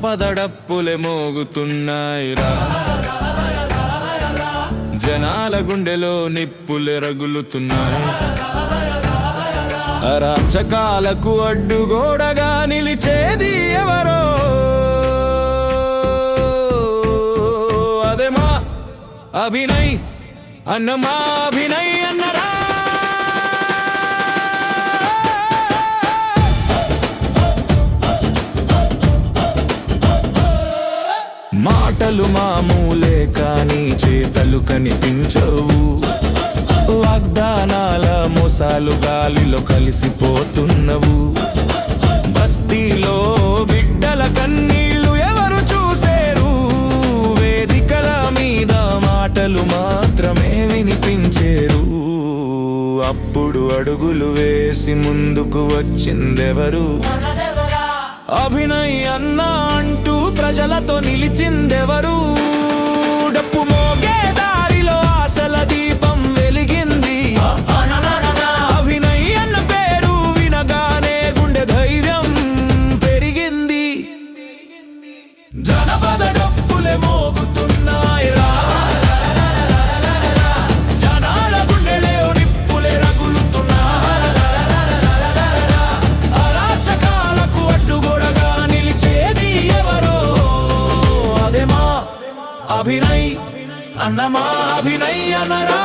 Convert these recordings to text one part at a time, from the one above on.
జనపదడప్పులే మోగుతున్నాయిరా, జనాల గుండెలో నిప్పులే రగులుతున్నాయి. అరాచకాలకు అడ్డుగోడగా నిలిచేది ఎవరో, అదే మా అభినయ్ అన్న, మా అభినయ్ అన్నరా. మాటలు మామూలే కానీ చేతలు కనిపించవు, వాగ్దానాల మోసాలు గాలిలో కలిసిపోతున్నవు. బస్తీలో బిడ్డల కన్నీళ్లు ఎవరు చూసేరు, వేదికల మీద మాటలు మాత్రమే వినిపించేరు. అప్పుడు అడుగులు వేసి ముందుకు వచ్చిందెవరు, అభినయ్ అన్న అంటూ ప్రజలతో నిలిచిందెవరు. డప్పు మోగే దారిలో ఆశల దీపం వెలిగింది, అభినయ్ అన్న పేరు వినగానే గుండె ధైర్యం పెరిగింది. జనపద డప్పులే మోగుతున్నాయిరా, జనాల గుండెలే నిప్పులే రగులుతున్నాయి. అరాచకాలకు అడ్డుగోడగా నిలిచేది ఎవరో, అదే మా అభినయ్ అన్న, మా అభినయ్ అన్నరా.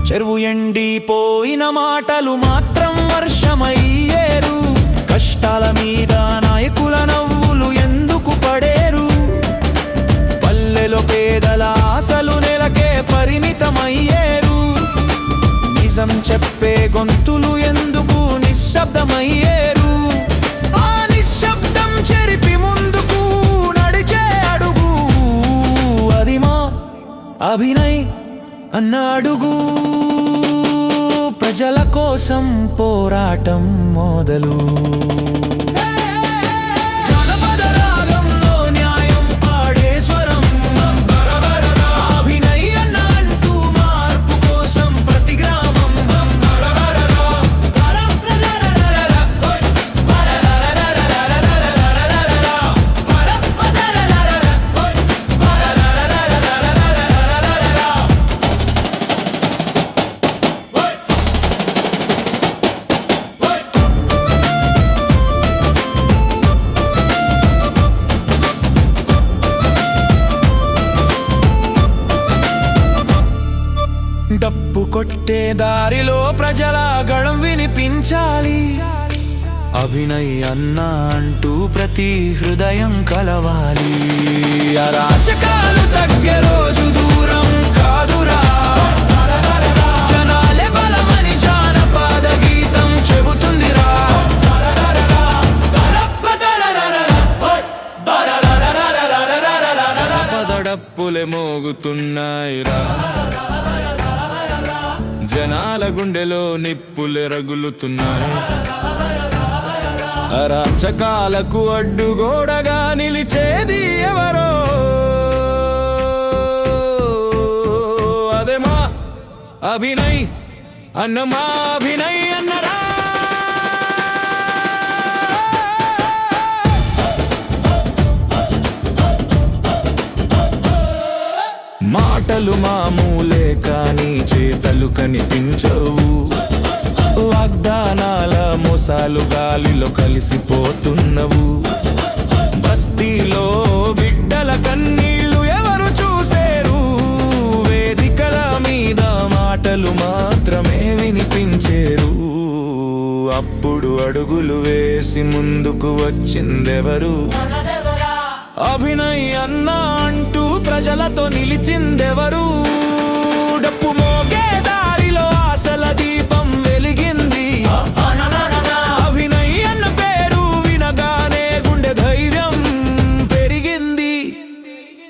చెరువు ఎండిపోయిన మాటలు మాత్రం వర్షమయ్యేరు, కష్టాల మీద నాయకుల నవ్వులు ఎందుకు పడేరు. పల్లెలో పేదల ఆశలు నెలకే పరిమితమయ్యేరు, నిజం చెప్పే గొంతులు ఎందుకు నిశ్శబ్దమయ్యేరు. ఆ నిశ్శబ్దం చెరిపి ముందుకు నడిచే అడుగు, అది మా అభినయ్ అన్న అడుగు. ప్రజల కోసం పోరాటం మొదలు, జనపద రాగంలో న్యాయం పాడే స్వరం. అభినయ్ అన్న అంటూ మార్పు కోసం ప్రతి గ్రామం. డప్పు కొట్టే దారిలో ప్రజల గళం వినిపించాలి, అభినయ్ అన్న అంటూ ప్రతి హృదయం కలవాలి. అరాచకాలు తగ్గే రోజు దూరం కాదురా, జనాలే బలమని జానపద గీతం చెబుతుందిరా. డప్పులే మోగుతున్నాయిరా, జనాల గుండెలో నిప్పులే రగులుతున్నాయి. అరాచకాలకు అడ్డుగోడగా నిలిచేది ఎవరో, అదే మా అభినయ్ అన్న, మా అభినయ్ అన్నరా. మాటలు మామూలే కానీ చేతలు కనిపించవు, వాగ్దానాల మోసాలు గాలిలో కలిసిపోతున్నవు. బస్తీలో బిడ్డల కన్నీళ్లు ఎవరు చూసేరు, వేదికల మీద మాటలు మాత్రమే వినిపించేరు. అప్పుడు అడుగులు వేసి ముందుకు వచ్చిందెవరు, అభినయ్ అన్న అంటూ ప్రజలతో నిలిచిందెవరు. డప్పు మోగే